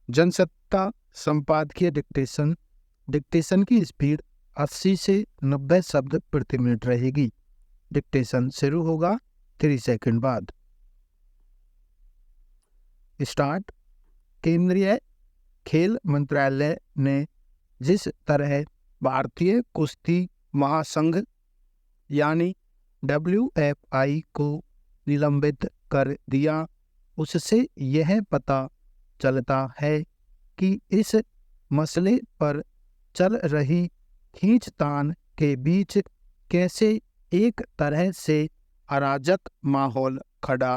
जनसत्ता संपादकीय dictation. Dictation की speed 80 से 90 शब्द प्रति मिनट रहेगी। डिक्टेशन शुरू होगा 3 सेकंड बाद। स्टार्ट। केंद्रीय खेल मंत्रालय ने जिस तरह भारतीय कुश्ती महासंघ यानी WFI को निलंबित कर दिया, उससे यह पता चलता है कि इस मसले पर चल रही खींचतान के बीच कैसे एक तरह से अराजक माहौल खड़ा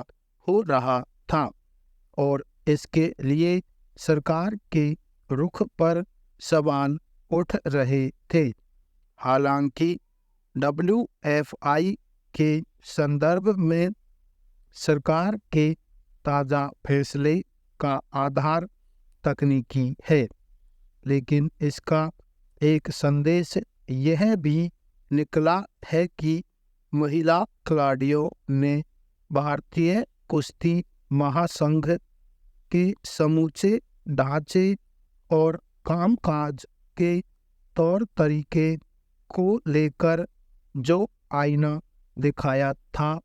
हो रहा था और इसके लिए सरकार के रुख पर सवाल उठ रहे थे। हालांकि WFI के संदर्भ में सरकार के ताज़ा फैसले का आधार तकनीकी है, लेकिन इसका एक संदेश यह भी निकला है कि महिला खिलाड़ियों ने भारतीय कुश्ती महासंघ के समूचे ढांचे और कामकाज के तौर तरीके को लेकर जो आईना दिखाया था,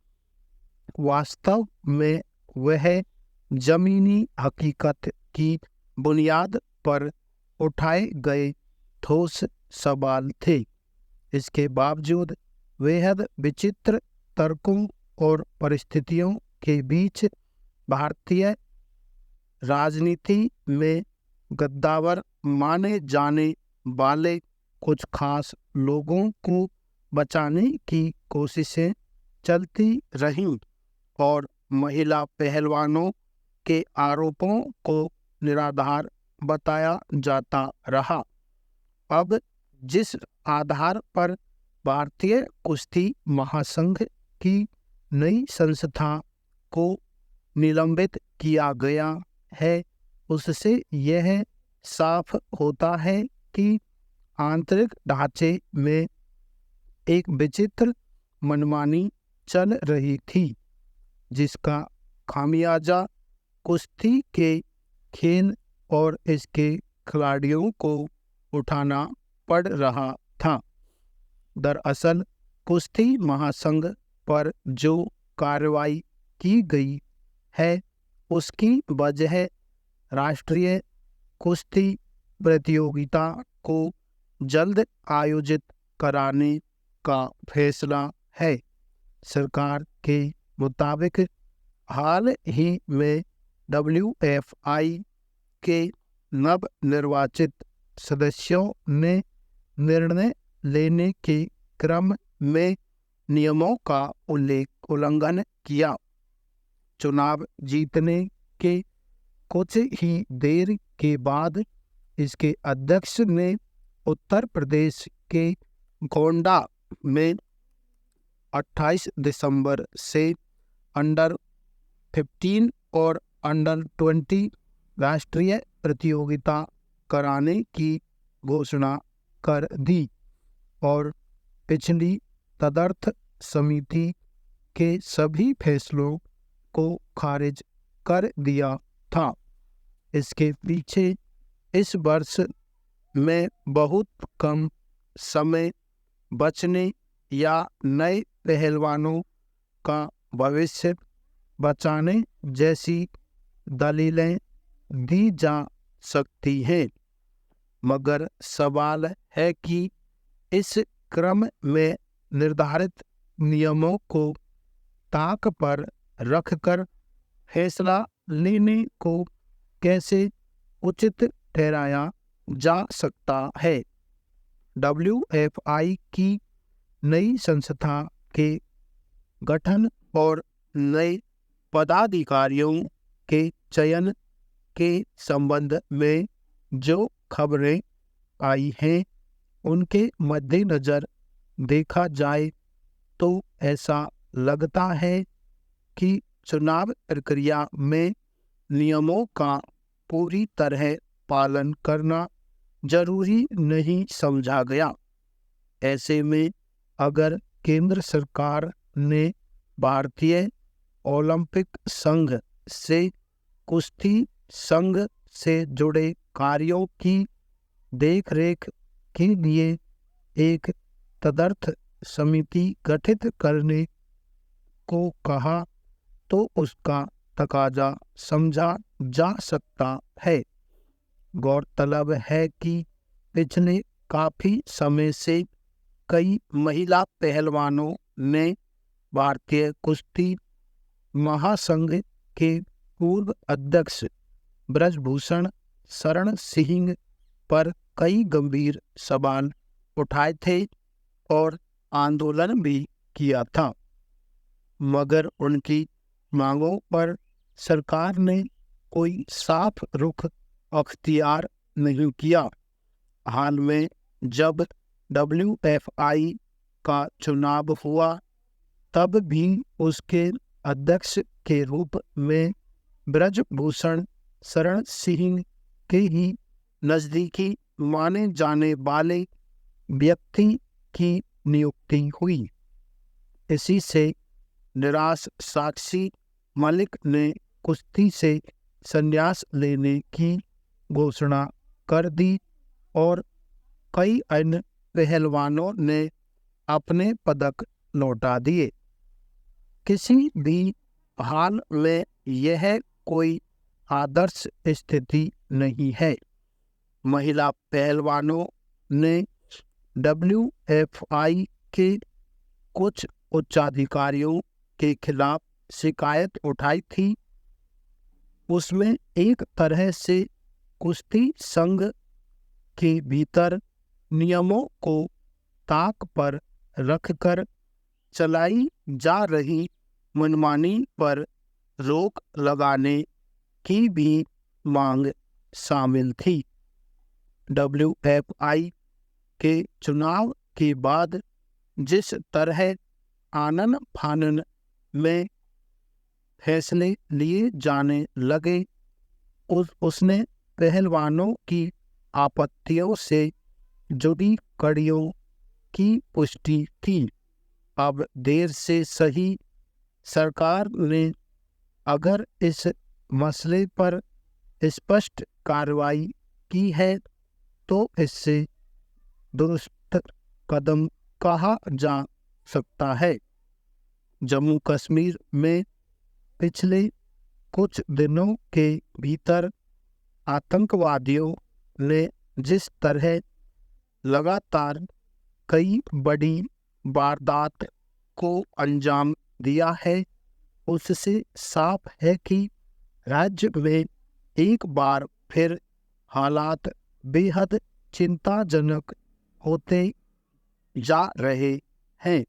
वास्तव में वह जमीनी हकीकत की बुनियाद पर उठाए गए ठोस सवाल थे। इसके बावजूद बेहद विचित्र तर्कों और परिस्थितियों के बीच भारतीय राजनीति में गद्दावर माने जाने वाले कुछ खास लोगों को बचाने की कोशिशें चलती रहीं और महिला पहलवानों के आरोपों को निराधार बताया जाता रहा। अब जिस आधार पर भारतीय कुश्ती महासंघ की नई संस्था को निलंबित किया गया है, उससे यह साफ होता है कि आंतरिक ढांचे में एक विचित्र मनमानी चल रही थी, जिसका खामियाजा कुश्ती के खेल और इसके खिलाड़ियों को उठाना पड़ रहा था। दरअसल कुश्ती महासंघ पर जो कार्रवाई की गई है, उसकी वजह राष्ट्रीय कुश्ती प्रतियोगिता को जल्द आयोजित कराने का फैसला है। सरकार के मुताबिक हाल ही में WFI के नवनिर्वाचित सदस्यों ने निर्णय लेने के क्रम में नियमों का उल्लंघन किया। चुनाव जीतने के कुछ ही देर के बाद इसके अध्यक्ष ने उत्तर प्रदेश के गोंडा में 28 दिसंबर से अंडर 15 और अंडर 20 राष्ट्रीय प्रतियोगिता कराने की घोषणा कर दी और पिछली तदर्थ समिति के सभी फैसलों को खारिज कर दिया था। इसके पीछे इस वर्ष में बहुत कम समय बचने या नए पहलवानों का भविष्य बचाने जैसी दलीलें दी जा सकती हैं, मगर सवाल है कि इस क्रम में निर्धारित नियमों को ताक पर रखकर फैसला लेने को कैसे उचित ठहराया जा सकता है। WFI की नई संस्था के गठन और नए पदाधिकारियों के चयन के संबंध में जो खबरें आई हैं, उनके मद्देनज़र देखा जाए तो ऐसा लगता है कि चुनाव प्रक्रिया में नियमों का पूरी तरह पालन करना जरूरी नहीं समझा गया। ऐसे में अगर केंद्र सरकार ने भारतीय ओलंपिक संघ से कुश्ती संघ से जुड़े कार्यों की देखरेख के लिए एक तदर्थ समिति गठित करने को कहा तो उसका तकाजा समझा जा सकता है। गौरतलब है कि पिछले काफी समय से कई महिला पहलवानों ने भारतीय कुश्ती महासंघ के पूर्व अध्यक्ष ब्रजभूषण शरण सिंह पर कई गंभीर सवाल उठाए थे और आंदोलन भी किया था, मगर उनकी मांगों पर सरकार ने कोई साफ रुख अख्तियार नहीं किया। हाल में जब WFI का चुनाव हुआ तब भी उसके अध्यक्ष के रूप में ब्रजभूषण शरण सिंह के ही नज़दीकी माने जाने वाले व्यक्ति की नियुक्ति हुई। इसी से निराश साक्षी मलिक ने कुश्ती से संन्यास लेने की घोषणा कर दी और कई अन्य पहलवानों ने अपने पदक लौटा दिए। किसी भी हाल में यह कोई आदर्श स्थिति नहीं है। महिला पहलवानों ने WFI के कुछ उच्चाधिकारियों के खिलाफ शिकायत उठाई थी। उसमें एक तरह से कुश्ती संघ के भीतर नियमों को ताक पर रखकर चलाई जा रही मनमानी पर रोक लगाने की भी मांग शामिल थी। WFI के चुनाव के बाद जिस तरह आनन फानन में फैसले लिए जाने लगे उसने पहलवानों की आपत्तियों से जुड़ी कड़ियों की पुष्टि की। अब देर से सही सरकार ने अगर इस मसले पर स्पष्ट कार्रवाई की है तो इससे दुरुस्त कदम कहा जा सकता है। जम्मू कश्मीर में पिछले कुछ दिनों के भीतर आतंकवादियों ने जिस तरह लगातार कई बड़ी वारदात को अंजाम दिया है उससे साफ है कि राज्य में एक बार फिर हालात बेहद चिंताजनक होते जा रहे हैं।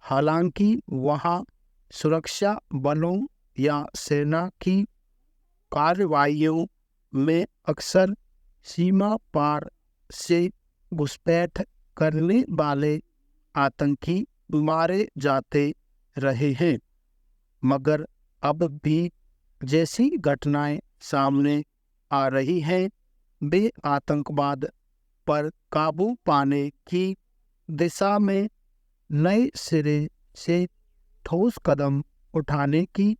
हालांकि वहां सुरक्षा बलों या सेना की कार्रवाइयों में अक्सर सीमा पार से घुसपैठ करने वाले आतंकी मारे जाते रहे हैं, मगर अब भी जैसी घटनाएं सामने आ रही हैं वे आतंकवाद पर काबू पाने की दिशा में नए सिरे से ठोस कदम उठाने की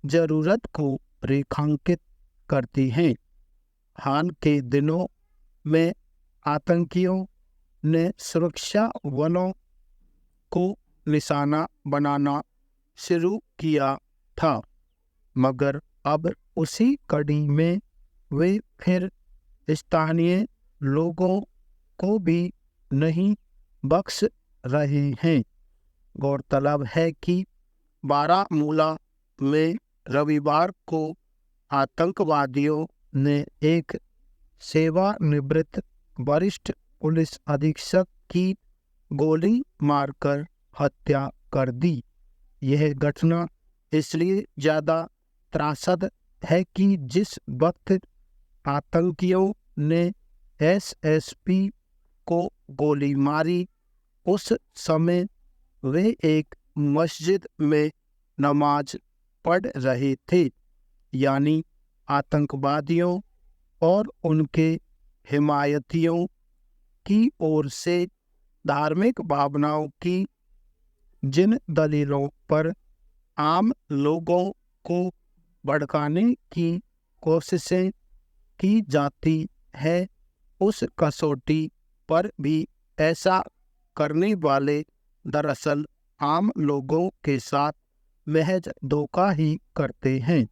जरूरत को रेखांकित करती हैं। हाल के दिनों में आतंकियों ने सुरक्षा बलों को निशाना बनाना शुरू किया था, मगर अब उसी कड़ी में वे फिर स्थानीय लोगों को भी नहीं बख्श रहे हैं। गौरतलब है कि बारामूला में रविवार को आतंकवादियों ने एक सेवानिवृत्त वरिष्ठ पुलिस अधीक्षक की गोली मारकर हत्या कर दी। यह घटना इसलिए ज़्यादा त्रासद है कि जिस वक्त आतंकियों ने SSP को गोली मारी उस समय वे एक मस्जिद में नमाज पढ़ रहे थे। यानी आतंकवादियों और उनके हिमायतियों की ओर से धार्मिक भावनाओं की जिन दलीलों पर आम लोगों को भड़काने की कोशिशें की जाती है, उस कसौटी पर भी ऐसा करने वाले दरअसल आम लोगों के साथ महज धोखा ही करते हैं।